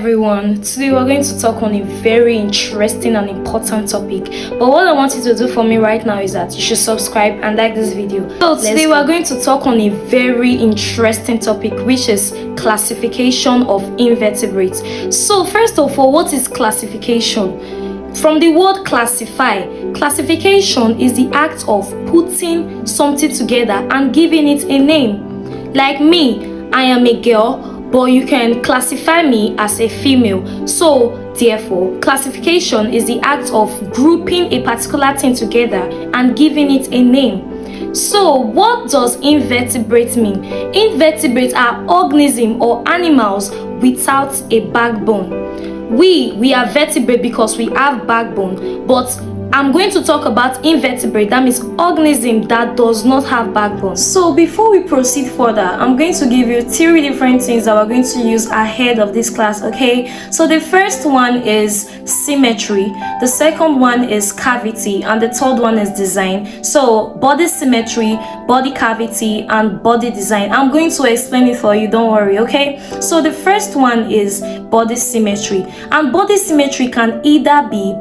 everyone, today we're going to talk on a very interesting and important topic, but what I want you to do for me right now is that you should subscribe and like this video. So today we're going to talk on a very interesting topic, which is classification of invertebrates. So first of all, what is classification? From the word classify, classification is the act of putting something together and giving it a name. Like me, I am a girl, but you can classify me as a female. So therefore, classification is the act of grouping a particular thing together and giving it a name. So what does invertebrate mean? Invertebrates are organisms or animals without a backbone. We are vertebrate because we have backbone, but I'm going to talk about invertebrate, that means organism that does not have backbone. So before we proceed further, I'm going to give you 3 different things that we're going to use ahead of this class, okay? So the first one is symmetry, the second one is cavity, and the third one is design. So body symmetry, body cavity, and body design. I'm going to explain it for you, don't worry, okay? So the first one is body symmetry, and body symmetry can either be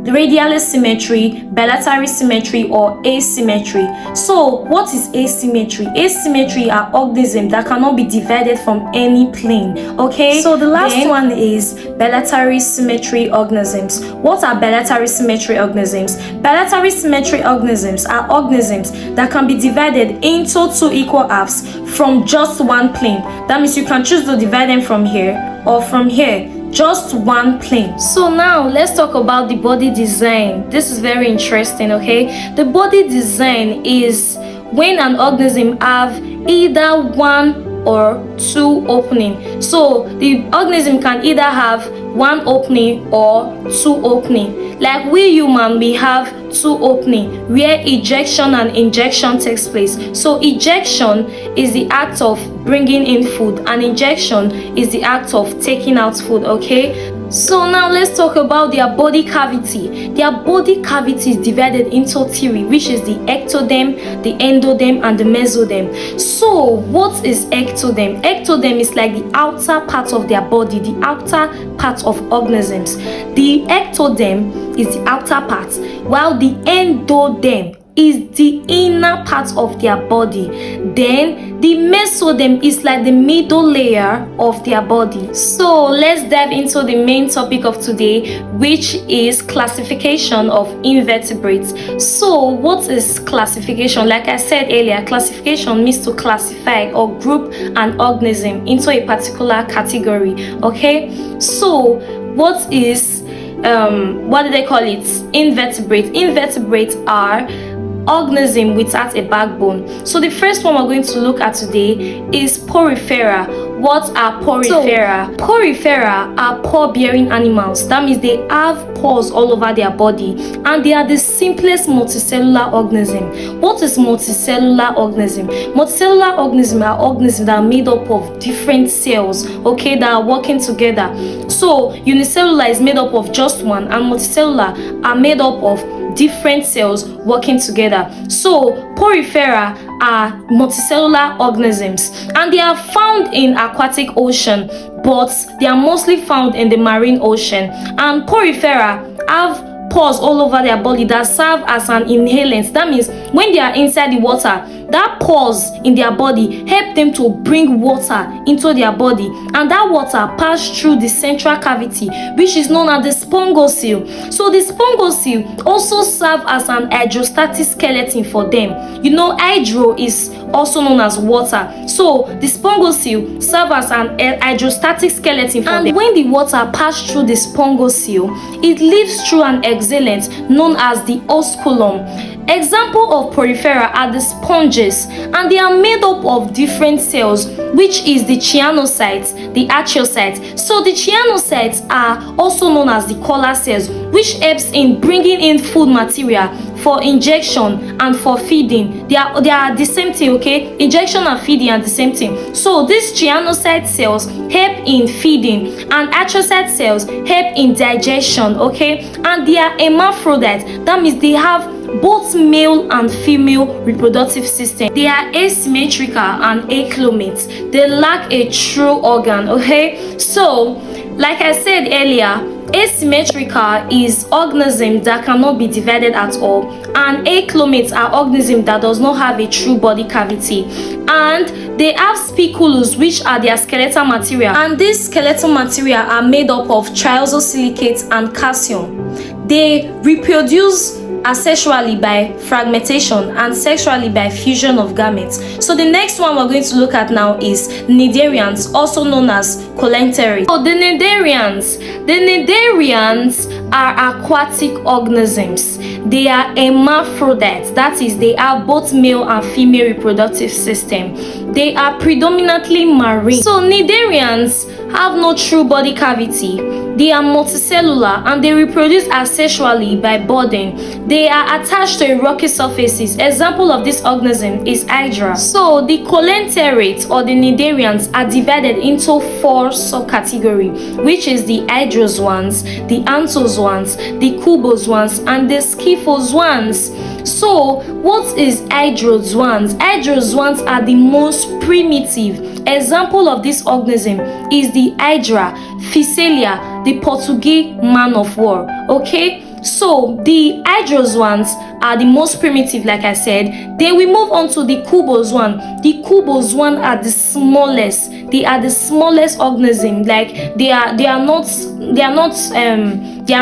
radial symmetry, bilateral symmetry, or asymmetry. So what is asymmetry? Asymmetry are organisms that cannot be divided from any plane, okay? So the last one is bilateral symmetry organisms. What are bilateral symmetry organisms? Bilateral symmetry organisms are organisms that can be divided into 2 equal halves from just one plane. That means you can choose to divide them from here or from here, just one plane. So now let's talk about the body design. This is very interesting, okay? The body design is when an organism have either 1 or 2 openings. So the organism can either have 1 opening or 2 opening. Like we human, we have 2 opening where ejection and injection takes place. So ejection is the act of bringing in food, and injection is the act of taking out food, okay? So now let's talk about their body cavity. Their body cavity is divided into 3, which is the ectoderm, the endoderm, and the mesoderm. So what is ectoderm? Ectoderm is like the outer part of their body, the outer part of organisms. The ectoderm is the outer part, while the endoderm is the inner part of their body. Then the mesoderm is like the middle layer of their body. So let's dive into the main topic of today, which is classification of invertebrates. So what is classification? Like I said earlier, classification means to classify or group an organism into a particular category, okay? So what is what do they call it? Invertebrates. Invertebrates are organism without a backbone. So the first one we're going to look at today is Porifera. What are Porifera? So, Porifera are paw-bearing animals. That means they have paws all over their body, and they are the simplest multicellular organism. What is multicellular organism? Multicellular organisms are organisms that are made up of different cells, okay, that are working together. So unicellular is made up of just one, and multicellular are made up of different cells working together. So Porifera are multicellular organisms, and they are found in aquatic ocean, but they are mostly found in the marine ocean. And Porifera have pores all over their body that serve as an inhalant. That means when they are inside the water, that pores in their body help them to bring water into their body, and that water pass through the central cavity, which is known as the spongosil. So the spongosil also serve as an hydrostatic skeleton for them. You know, hydro is also known as water, so the spongosil serve as an hydrostatic skeleton for them. And when the water pass through the spongosil, it leaves through an exhalant known as the osculum. Example of Porifera are the sponges, and they are made up of different cells, which is the cyanocytes, the archaeocytes. So the cyanocytes are also known as the collar cells, which helps in bringing in food material for injection and for feeding. They are the same thing, okay? Injection and feeding are the same thing. So these cyanocyte cells help in feeding, and archaeocyte cells help in digestion, okay? And they are hermaphrodite. That means they have both male and female reproductive system. They are asymmetrical and aclomates. They lack a true organ. Okay, so like I said earlier, asymmetrical is organism that cannot be divided at all, and aclomates are organism that does not have a true body cavity, and they have spicules, which are their skeletal material, and these skeletal material are made up of triososilicates and calcium. They reproduce asexually by fragmentation and sexually by fusion of gametes. So the next one we're going to look at now is cnidarians, also known as colenterate. So the cnidarians are aquatic organisms. They are hermaphrodites, that is, they have both male and female reproductive system. They are predominantly marine. So cnidarians have no true body cavity. They are multicellular and they reproduce asexually by budding. They are attached to rocky surfaces. Example of this organism is hydra. So the colenterate or the cnidarians are divided into 4 subcategories, which is the hydrous ones, the anthos ones, the cubos ones, and the scyphos ones. So what is hydrous ones? Hydrous ones are the most primitive. Example of this organism is the hydra, Physalia, the Portuguese man of war. Okay, so the hydrous ones are the most primitive, like I said. Then we move on to the cubos one. The cubos one are the smallest. They are the smallest organism. Like they are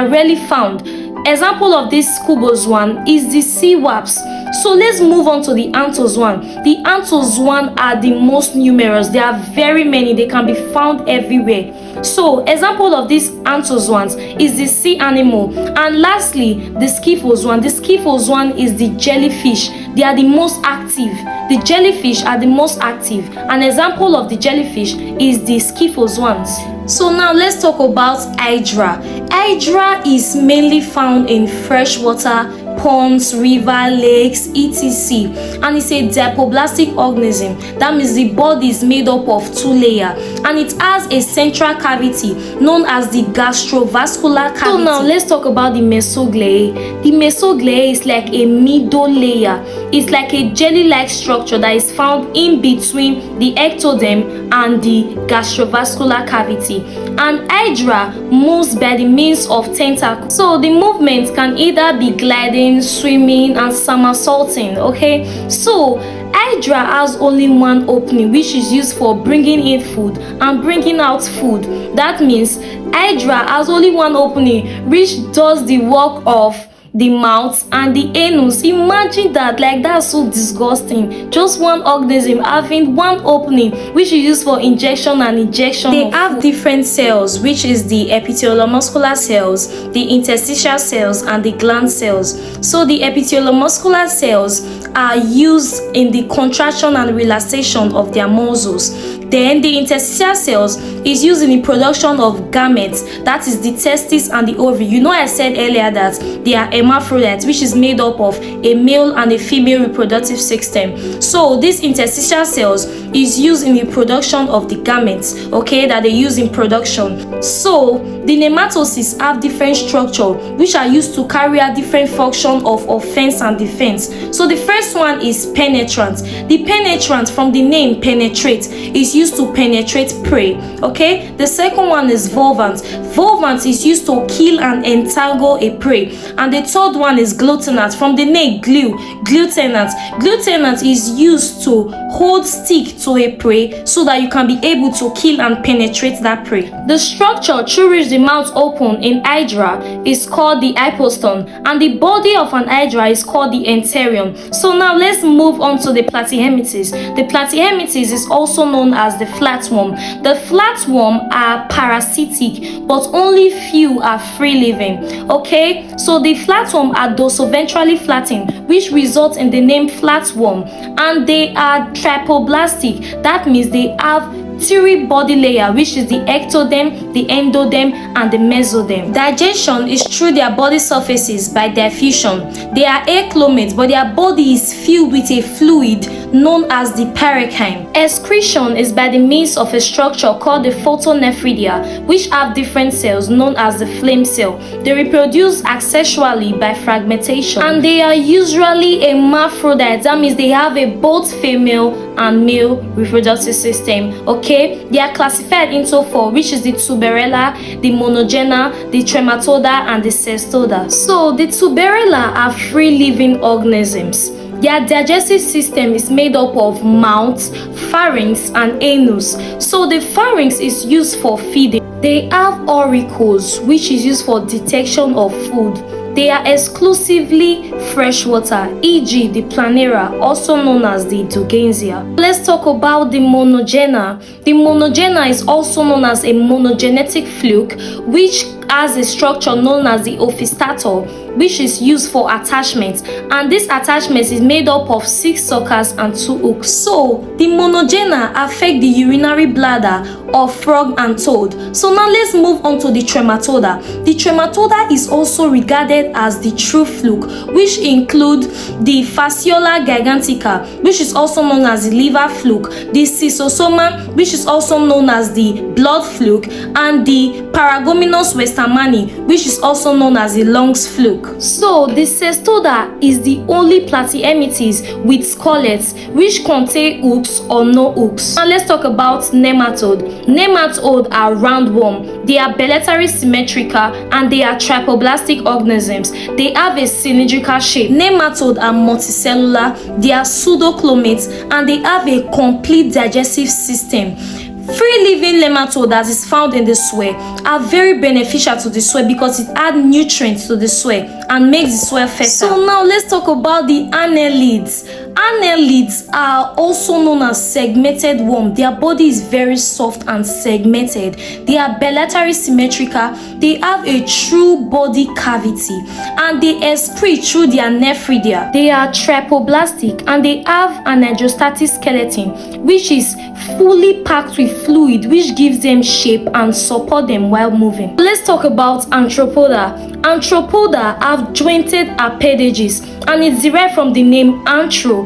rarely found. Example of this cubos one is the sea wasps. So let's move on to the anthos one. The anthos one are the most numerous. There are very many. They can be found everywhere. So example of these anthos ones is the sea animal. And lastly, the scyphos one. The scyphos one is the jellyfish. They are the most active. The jellyfish are the most active. An example of the jellyfish is the scyphos ones. So now let's talk about hydra. Hydra is mainly found in freshwater ponds, river, lakes, etc. And it's a diapoblastic organism. That means the body is made up of 2 layers, and it has a central cavity known as the gastrovascular cavity. So now let's talk about the mesogleae. The mesogleae is like a middle layer. It's like a jelly-like structure that is found in between the ectoderm and the gastrovascular cavity. And hydra moves by the means of tentacles. So the movement can either be gliding, swimming, and somersaulting. Okay, so hydra has only one opening, which is used for bringing in food and bringing out food. That means hydra has only one opening, which does the work of the mouth and the anus. Imagine that, like that's so disgusting. Just one organism having one opening, which is used for injection and ejection. They have different cells, which is the epitheliomuscular cells, the interstitial cells, and the gland cells. So the epitheliomuscular cells are used in the contraction and relaxation of their muscles. Then the interstitial cells is used in the production of gametes, that is the testes and the ovary. You know, I said earlier that they are hermaphrodites, which is made up of a male and a female reproductive system. So these interstitial cells is used in the production of the gametes, okay, that they use in production. So the nematodes have different structure, which are used to carry out different function of offense and defense. So the first one is penetrant. The penetrant, from the name penetrate, is used to penetrate prey. Okay, the second one is vulvant. Vulvant is used to kill and entangle a prey. And the third one is glutenate. From the name glutenate. Glutenate is used to hold stick to a prey so that you can be able to kill and penetrate that prey. The structure through which the mouth open in hydra is called the hypostome, and the body of an hydra is called the enterium. So now let's move on to the Platyhelminthes. The Platyhelminthes is also known as the flatworm. The flatworm are parasitic, but only few are free living. Okay, so the flatworm are dorsoventrally flattened, which results in the name flatworm, and they are tripoblastic. That means they have 3 body layer, which is the ectoderm, the endoderm, and the mesoderm. Digestion is through their body surfaces by diffusion. They are aclomates, but their body is filled with a fluid known as the parenchyme. Excretion is by the means of a structure called the photonephridia, which have different cells known as the flame cell. They reproduce asexually by fragmentation, and they are usually hermaphrodite. That means they have a both female and male reproductive system. Okay, they are classified into 4, which is the tuberella, the monogena, the trematoda, and the cestoda. So the tuberella are free living organisms. Their digestive system is made up of mouth, pharynx, and anus. So the pharynx is used for feeding. They have auricles, which is used for detection of food. They are exclusively freshwater, e.g. the Planera, also known as the Dugansia. Let's talk about the monogena. The monogena is also known as a monogenetic fluke, which has a structure known as the ophistator, which is used for attachment, and this attachment is made up of 6 suckers and 2 hooks. So the monogena affect the urinary bladder of frog and toad. So now let's move on to the trematoda. The trematoda is also regarded as the true fluke, which include the fasciola gigantica, which is also known as the liver fluke, the schistosoma, which is also known as the blood fluke, and the paragominus westermanni, which is also known as the lungs fluke. So the cestoda is the only platyhelminthes with scallops which contain hooks or no hooks. Now let's talk about nematode. Nematodes are roundworm. They are bilaterally symmetrical and they are trypoblastic organisms. They have a cylindrical shape. Nematodes are multicellular, they are pseudoclomates, and they have a complete digestive system. Free-living nematode that is found in the soil are very beneficial to the soil because it adds nutrients to the soil and makes the soil fertile. So now let's talk about the annelids. Annelids are also known as segmented worm. Their body is very soft and segmented. They are bilaterally symmetrical. They have a true body cavity and they excrete through their nephridia. They are trypoblastic and they have an hydrostatic skeleton, which is fully packed with fluid, which gives them shape and support them while moving. Let's talk about Arthropoda. Arthropoda have jointed appendages and it's derived from the name anthro,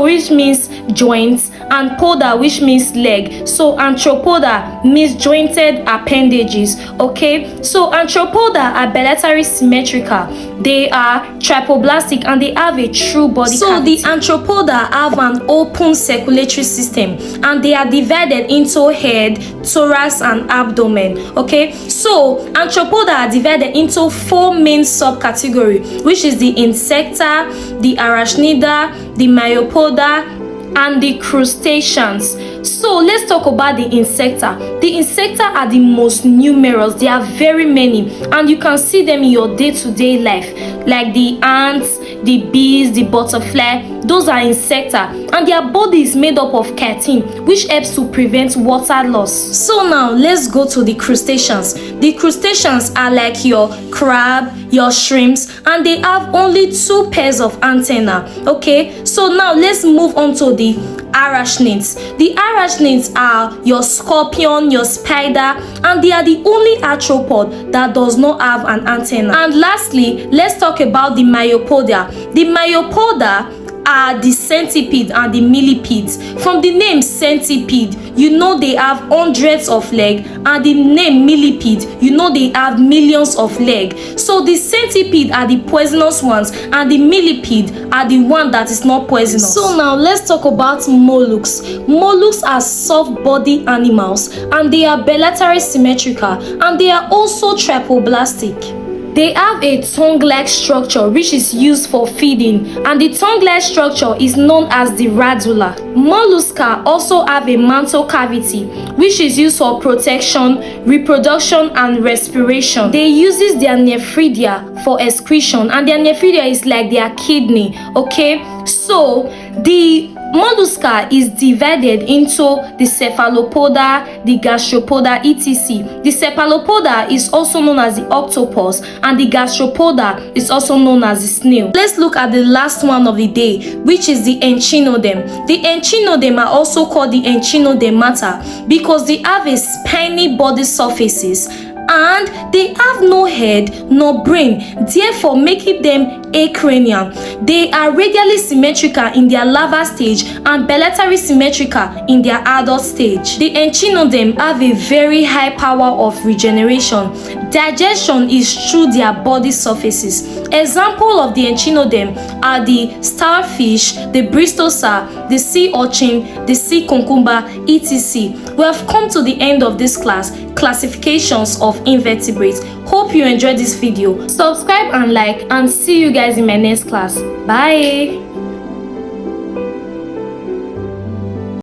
which means joints, and poda, which means leg. So Arthropoda means jointed appendages. Okay, so Arthropoda are bilaterally symmetrical. They are trypoblastic and they have a true body cavity. The Arthropoda have an open circulatory system and they are divided into head, thorax, and abdomen. Okay, so Arthropoda are divided into 4 main subcategories, which is the insecta, the arachnida, the myopoda, and the crustaceans. So let's talk about the insecta. The insecta are the most numerous. They are very many and you can see them in your day-to-day life, like the ants, the bees, the butterfly. Those are insecta and their body is made up of chitin, which helps to prevent water loss. So now let's go to the crustaceans. The crustaceans are like your crab, your shrimps, and they have only 2 pairs of antennae. Okay, so now let's move on to the arachnids. The arachnids are your scorpion, your spider, and they are the only arthropod that does not have an antenna. And lastly, let's talk about the myopoda. The myopoda are the centipede and the millipedes. From the name centipede, you know they have hundreds of legs, and the name millipede, you know they have millions of legs. So the centipede are the poisonous ones and the millipede are the one that is not poisonous. So now let's talk about mollusks. Mollusks are soft body animals and they are bilaterally symmetrical and they are also trypoblastic. They have a tongue-like structure which is used for feeding, and the tongue-like structure is known as the radula. Mollusca also have a mantle cavity which is used for protection, reproduction, and respiration. They uses their nephridia for excretion, and their nephridia is like their kidney. Okay, so the Mollusca is divided into the cephalopoda, the gastropoda, etc. The cephalopoda is also known as the octopus and the gastropoda is also known as the snail. Let's look at the last one of the day, which is the Echinoderm. The Echinoderm are also called the Echinodermata because they have a spiny body surfaces and they have no head nor brain, therefore making them acranium. They are radially symmetrical in their larval stage and bilaterally symmetrical in their adult stage. The Echinoderms have a very high power of regeneration. Digestion is through their body surfaces. Examples of the Echinoderms are the starfish, the Bristol star, the sea urchin, the sea cucumber, etc. We have come to the end of this classifications of invertebrates. Hope you enjoyed this video. Subscribe and like, and see you guys in my next class. Bye.